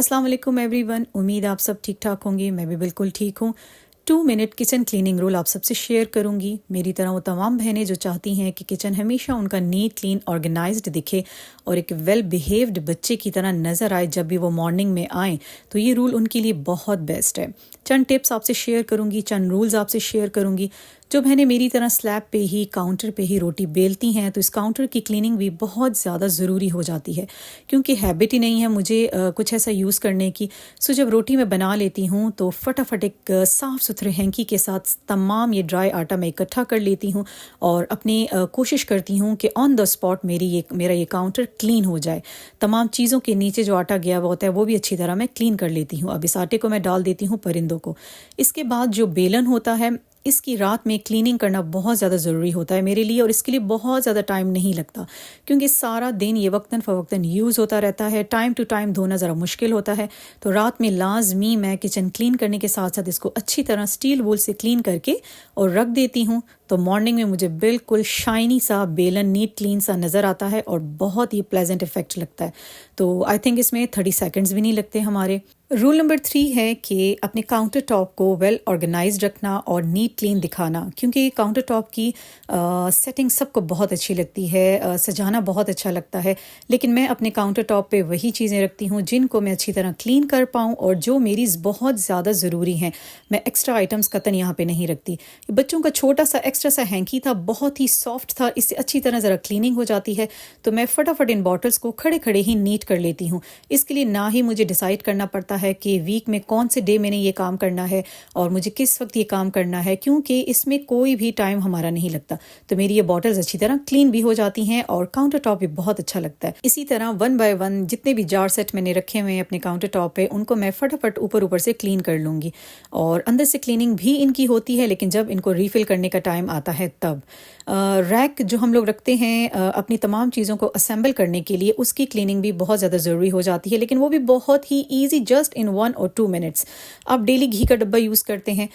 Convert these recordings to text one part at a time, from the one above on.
अस्सलाम वालेकुम एवरीवन। उम्मीद आप सब ठीक ठाक होंगे, मैं भी बिल्कुल ठीक हूँ। 2 मिनट किचन क्लीनिंग रूल आप सबसे शेयर करूंगी। मेरी तरह वो तमाम बहनें जो चाहती हैं कि किचन हमेशा उनका नीट क्लीन ऑर्गेनाइज्ड दिखे और एक वेल बिहेव्ड बच्चे की तरह नज़र आए जब भी वो मॉर्निंग में आएँ, तो ये रूल उनके लिए बहुत बेस्ट है। चंद टिप्स आपसे शेयर करूंगी, चंद रूल्स आपसे शेयर करूंगी। जो बहनें मेरी तरह स्लैब पे ही, काउंटर पे ही रोटी बेलती हैं, तो इस काउंटर की क्लीनिंग भी बहुत ज़्यादा ज़रूरी हो जाती है, क्योंकि हैबिट ही नहीं है मुझे कुछ ऐसा यूज़ करने की। सो जब रोटी मैं बना लेती हूँ तो फटाफट एक साफ़ सुथरे हैंकी के साथ तमाम ये ड्राई आटा मैं इकट्ठा कर लेती हूँ और अपनी कोशिश करती हूँ कि ऑन द स्पॉट मेरा ये काउंटर क्लीन हो जाए। तमाम चीज़ों के नीचे जो आटा गया हुआ होता है वो भी अच्छी तरह मैं क्लीन कर लेती हूँ। अब इस आटे को मैं डाल देती हूँ परिंदों को। इसके बाद जो बेलन होता है, इसकी रात में क्लीनिंग करना बहुत ज़्यादा ज़रूरी होता है मेरे लिए, और इसके लिए बहुत ज़्यादा टाइम नहीं लगता, क्योंकि सारा दिन ये वक्तन फ़वक्तन यूज़ होता रहता है। टाइम टू टाइम धोना ज़रा मुश्किल होता है, तो रात में लाजमी मैं किचन क्लीन करने के साथ साथ इसको अच्छी तरह स्टील वूल से क्लीन करके और रख देती हूँ। तो मॉर्निंग में मुझे बिल्कुल शाइनी सा बेलन नीट क्लीन सा नज़र आता है और बहुत ही प्लेजेंट इफेक्ट लगता है। तो आई थिंक इसमें 30 सेकंड्स भी नहीं लगते हमारे। रूल नंबर 3 है कि अपने काउंटर टॉप को वेल ऑर्गेनाइज्ड रखना और नीट क्लीन दिखाना, क्योंकि काउंटर टॉप की सेटिंग सबको बहुत अच्छी लगती है, सजाना बहुत अच्छा लगता है, लेकिन मैं अपने काउंटर टॉप पे वही चीज़ें रखती हूँ जिनको मैं अच्छी तरह क्लीन कर पाऊँ और जो मेरी बहुत ज़्यादा ज़रूरी हैं। मैं एक्स्ट्रा आइटम्स कतन यहाँ पे नहीं रखती। बच्चों का छोटा सा एक्स्ट्रा सा हैंकी था, बहुत ही सॉफ्ट था, इससे अच्छी तरह ज़रा क्लीनिंग हो जाती है, तो मैं फटाफट इन बॉटल्स को खड़े खड़े ही नीट कर लेती हूँ। इसके लिए ना ही मुझे डिसाइड करना पड़ता है कि वीक में कौन से डे मैंने ये काम करना है और मुझे किस वक्त ये काम करना है, क्योंकि इसमें कोई भी टाइम हमारा नहीं लगता। तो मेरी ये बॉटल्स अच्छी तरह क्लीन भी हो जाती हैं और काउंटर टॉप भी बहुत अच्छा लगता है। इसी तरह 1 बाय 1 जितने भी जार सेट मैंने रखे हुए हैं अपने काउंटर टॉप पे, उनको मैं फटाफट ऊपर से क्लीन कर लूँगी और अंदर से क्लीनिंग भी इनकी होती है, लेकिन जब इनको रीफिल करने का टाइम आता है तब। रैक जो हम लोग रखते हैं अपनी तमाम चीज़ों को असेंबल करने के लिए, उसकी क्लीनिंग भी बहुत ज़्यादा ज़रूरी हो जाती है, लेकिन वो भी बहुत ही ईजी, जस्ट इन 1 और 2 मिनट्स। आप डेली घी का डब्बा यूज़ करते हैं,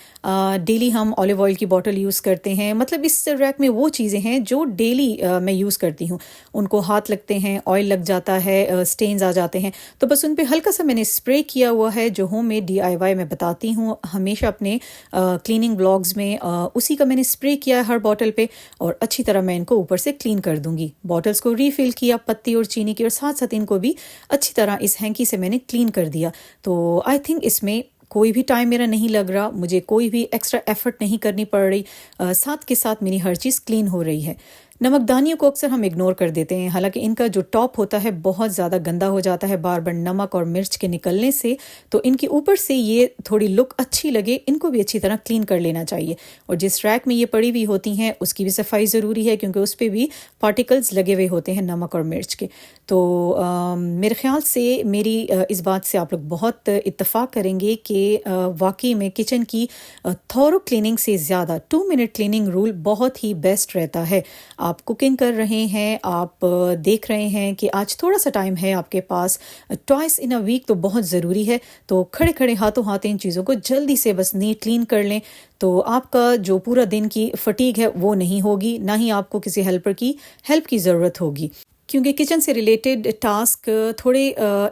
डेली हम ऑलिव ऑयल की बॉटल यूज़ करते हैं, मतलब इस रैक में वो चीज़ें हैं जो डेली मैं यूज़ करती हूँ। उनको हाथ लगते हैं, ऑयल लग जाता है, स्टेन्स आ जाते हैं, तो बस उन पर हल्का सा मैंने स्प्रे किया हुआ है, जो होम मेड DIY मैं बताती हूँ हमेशा अपने क्लीनिंग ब्लॉग्स में, उसी का मैंने स्प्रे किया है हर बॉटल पे और अच्छी तरह मैं इनको ऊपर से क्लीन कर दूंगी। बॉटल्स को रीफिल किया पत्ती और चीनी की, और साथ साथ इनको भी अच्छी तरह इस हैंकी से मैंने क्लीन कर दिया। तो आई थिंक इसमें कोई भी टाइम मेरा नहीं लग रहा, मुझे कोई भी एक्स्ट्रा एफर्ट नहीं करनी पड़ रही, साथ के साथ मेरी हर चीज़ क्लीन हो रही है। नमकदानियों को अक्सर हम इग्नोर कर देते हैं, हालांकि इनका जो टॉप होता है बहुत ज़्यादा गंदा हो जाता है बार बार नमक और मिर्च के निकलने से, तो इनके ऊपर से ये थोड़ी लुक अच्छी लगे, इनको भी अच्छी तरह क्लीन कर लेना चाहिए। और जिस रैक में ये पड़ी हुई होती हैं उसकी भी सफाई ज़रूरी है, क्योंकि उस पर भी पार्टिकल्स लगे हुए होते हैं नमक और मिर्च के। तो मेरे ख्याल से मेरी इस बात से आप लोग बहुत इत्तेफाक करेंगे कि वाकई में किचन की थॉरो क्लीनिंग से ज़्यादा 2 मिनट क्लीनिंग रूल बहुत ही बेस्ट रहता है। आप कुकिंग कर रहे हैं, आप देख रहे हैं कि आज थोड़ा सा टाइम है आपके पास, ट्वाइस इन अ वीक तो बहुत ज़रूरी है, तो खड़े खड़े हाथों हाथ इन चीज़ों को जल्दी से बस नीट क्लीन कर लें, तो आपका जो पूरा दिन की फटीग है वो नहीं होगी, ना ही आपको किसी हेल्प की ज़रूरत होगी। क्योंकि किचन से रिलेटेड टास्क थोड़े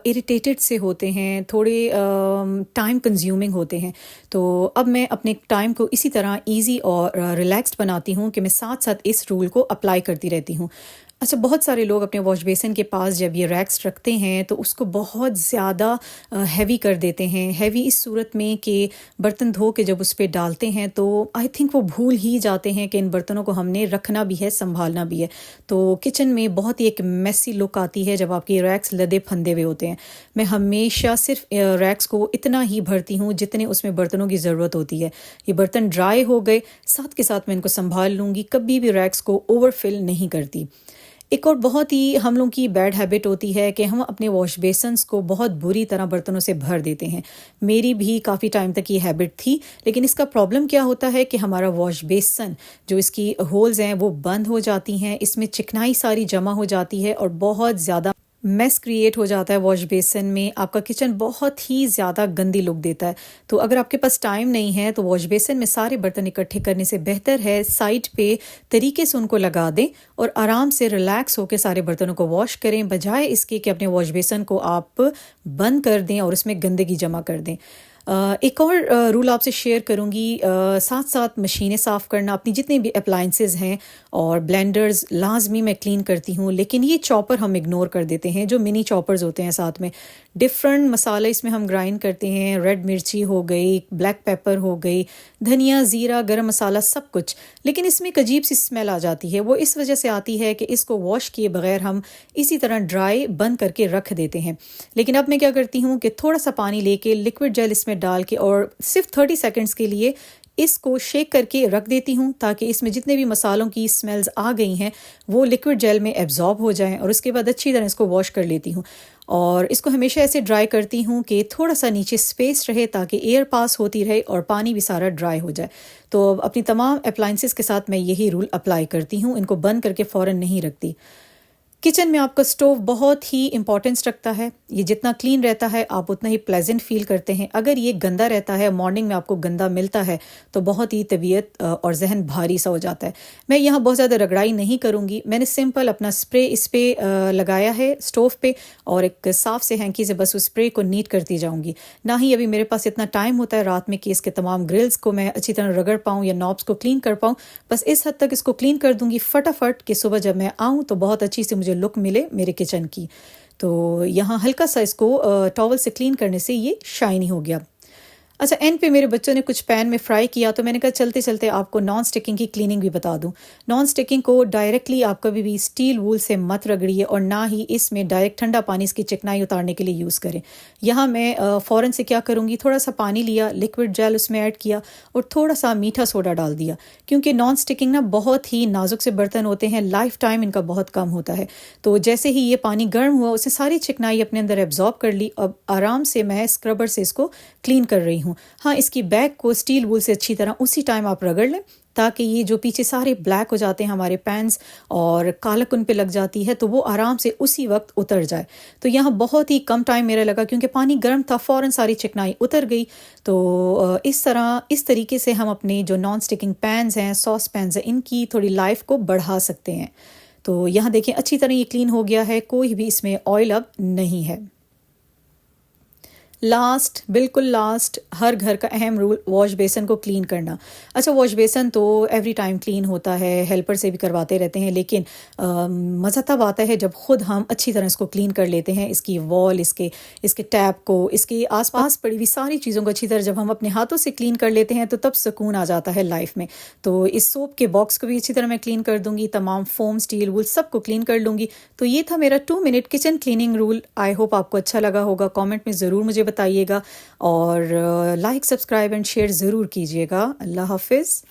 इरिटेटेड से होते हैं, थोड़े टाइम कंज्यूमिंग होते हैं, तो अब मैं अपने टाइम को इसी तरह इजी और रिलैक्स्ड बनाती हूँ कि मैं साथ साथ इस रूल को अप्लाई करती रहती हूँ। अच्छा, बहुत सारे लोग अपने वॉश बेसिन के पास जब ये रैक्स रखते हैं तो उसको बहुत ज़्यादा हैवी कर देते हैं। हैवी इस सूरत में कि बर्तन धो के जब उस पर डालते हैं तो आई थिंक वो भूल ही जाते हैं कि इन बर्तनों को हमने रखना भी है, संभालना भी है। तो किचन में बहुत ही एक मेसी लुक आती है जब आपके रैक्स लदे फंदे हुए होते हैं। मैं हमेशा सिर्फ रैक्स को इतना ही भरती हूँ जितने उसमें बर्तनों की ज़रूरत होती है। ये बर्तन ड्राई हो गए, साथ के साथ मैं इनको संभाल लूँगी, कभी भी रैक्स को ओवरफिल नहीं करती। एक और बहुत ही हम लोगों की बैड हैबिट होती है कि हम अपने वॉश बेसन्स को बहुत बुरी तरह बर्तनों से भर देते हैं। मेरी भी काफ़ी टाइम तक ये हैबिट थी, लेकिन इसका प्रॉब्लम क्या होता है कि हमारा वॉश बेसन जो इसकी होल्स हैं वो बंद हो जाती हैं, इसमें चिकनाई सारी जमा हो जाती है और बहुत ज़्यादा میس کریٹ ہو جاتا ہے واش بیسن میں، آپ کا کچن بہت ہی زیادہ گندی لک دیتا ہے۔ تو اگر آپ کے پاس ٹائم نہیں ہے تو واش بیسن میں سارے برتن اکٹھے کرنے سے بہتر ہے سائڈ پہ طریقے سے ان کو لگا دیں اور آرام سے ریلیکس ہو کے سارے برتنوں کو واش کریں، بجائے اس کے کہ اپنے واش بیسن کو آپ بند کر دیں اور اس میں گندگی جمع کر دیں۔ ایک اور رول آپ سے شیئر کروں گی، ساتھ ساتھ مشینیں صاف کرنا، اپنی جتنے بھی اپلائنسز ہیں اور بلینڈرز لازمی میں کلین کرتی ہوں، لیکن یہ چاپر ہم اگنور کر دیتے ہیں، جو منی چاپرز ہوتے ہیں ساتھ میں ڈفرنٹ مسالے اس میں ہم گرائنڈ کرتے ہیں، ریڈ مرچی ہو گئی، بلیک پیپر ہو گئی، دھنیا، زیرہ، گرم مسالہ، سب کچھ، لیکن اس میں ایک عجیب سی اسمیل آ جاتی ہے۔ وہ اس وجہ سے آتی ہے کہ اس کو واش کیے بغیر ہم اسی طرح ڈرائی بند کر کے رکھ دیتے ہیں۔ لیکن اب میں کیا کرتی ہوں کہ تھوڑا سا پانی لے کے لکوڈ جیل اس میں ڈال کے اور صرف 30 سیکنڈز کے لیے اس کو شیک کر کے رکھ دیتی ہوں، تاکہ اس میں جتنے بھی مسالوں کی سمیلز آ گئی ہیں وہ لکوڈ جیل میں ایبزارب ہو جائیں، اور اس کے بعد اچھی طرح اس کو واش کر لیتی ہوں۔ اور اس کو ہمیشہ ایسے ڈرائی کرتی ہوں کہ تھوڑا سا نیچے سپیس رہے تاکہ ایئر پاس ہوتی رہے اور پانی بھی سارا ڈرائی ہو جائے۔ تو اپنی تمام اپلائنسز کے ساتھ میں یہی رول اپلائی کرتی ہوں، ان کو بند کر کے فوراً نہیں رکھتی۔ کچن میں آپ کا سٹوو بہت ہی امپورٹنس رکھتا ہے، یہ جتنا کلین رہتا ہے آپ اتنا ہی پلیزنٹ فیل کرتے ہیں۔ اگر یہ گندا رہتا ہے، مارننگ میں آپ کو گندا ملتا ہے، تو بہت ہی طبیعت اور ذہن بھاری سا ہو جاتا ہے۔ میں یہاں بہت زیادہ رگڑائی نہیں کروں گی، میں نے سمپل اپنا اسپرے اس پہ لگایا ہے سٹوو پہ، اور ایک صاف سے ہینکی سے بس اس اسپرے کو نیٹ کرتی جاؤں گی۔ نہ ہی ابھی میرے پاس اتنا ٹائم ہوتا ہے رات میں کہ اس کے تمام گرلز کو میں اچھی طرح رگڑ پاؤں یا نابس کو کلین کر پاؤں، بس اس حد تک اس کو کلین کر دوں گی فٹافٹ کہ صبح جب میں آؤں تو بہت اچھی سے مجھے لک ملے میرے کچن کی۔ تو یہاں ہلکا سا اس کو ٹاول سے کلین کرنے سے یہ شائنی ہو گیا۔ اچھا، اینڈ پہ میرے بچوں نے کچھ پین میں فرائی کیا، تو میں نے کہا چلتے چلتے آپ کو نان سٹکنگ کی کلیننگ بھی بتا دوں۔ نان سٹکنگ کو ڈائریکٹلی آپ کبھی بھی اسٹیل وول سے مت رگڑیے، اور نہ ہی اس میں ڈائریکٹ ٹھنڈا پانی اس کی چکنائی اتارنے کے لیے یوز کریں۔ یہاں میں فوراً سے کیا کروں گی، تھوڑا سا پانی لیا، لکوڈ جیل اس میں ایڈ کیا اور تھوڑا سا میٹھا سوڈا ڈال دیا، کیونکہ نان سٹکنگ نا بہت ہی نازک سے برتن ہوتے ہیں، لائف ٹائم ان کا بہت کم ہوتا ہے۔ تو جیسے ہی یہ پانی گرم ہوا، اسے ساری چکنائی اپنے اندر ایبزارب کر لی۔ اب آرام سے میں اسکربر سے اس کو کلین کر رہی ہوں۔ ہاں، اس کی بیک کو اسٹیل وول سے اچھی طرح اسی ٹائم آپ رگڑ لیں، تاکہ یہ جو پیچھے سارے بلیک ہو جاتے ہیں ہمارے پینز اور کالک ان پہ لگ جاتی ہے، تو وہ آرام سے اسی وقت اتر جائے۔ تو یہاں بہت ہی کم ٹائم میرا لگا، کیونکہ پانی گرم تھا، فوراً ساری چکنائی اتر گئی۔ تو اس طریقے سے ہم اپنے جو نان سٹکنگ پینز ہیں، ساس پینز ہیں، ان کی تھوڑی لائف کو بڑھا سکتے ہیں۔ تو یہاں دیکھیں اچھی طرح یہ کلین ہو گیا ہے، کوئی بھی اس میں آئل اب نہیں ہے۔ لاسٹ، بالکل لاسٹ، ہر گھر کا اہم رول، واش بیسن کو کلین کرنا۔ اچھا، واش بیسن تو ایوری ٹائم کلین ہوتا ہے، ہیلپر سے بھی کرواتے رہتے ہیں، لیکن مزہ تب آتا ہے جب خود ہم اچھی طرح اس کو کلین کر لیتے ہیں، اس کی وال، اس کے ٹیپ کو، اس کے آس پاس پڑی ہوئی ساری چیزوں کو اچھی طرح جب ہم اپنے ہاتھوں سے کلین کر لیتے ہیں تو تب سکون آ جاتا ہے لائف میں۔ تو اس سوپ کے باکس کو بھی اچھی طرح میں کلین کر دوں گی، تمام فوم، اسٹیل وول، سب کو کلین کر لوں گی۔ تو یہ تھا میرا 2 minute kitchen cleaning rule. I hope آپ کو اچھا لگا ہوگا، کامنٹ میں ضرور مجھے بتائیے گا، اور لائک، سبسکرائب اینڈ شیئر ضرور کیجیے گا۔ اللہ حافظ۔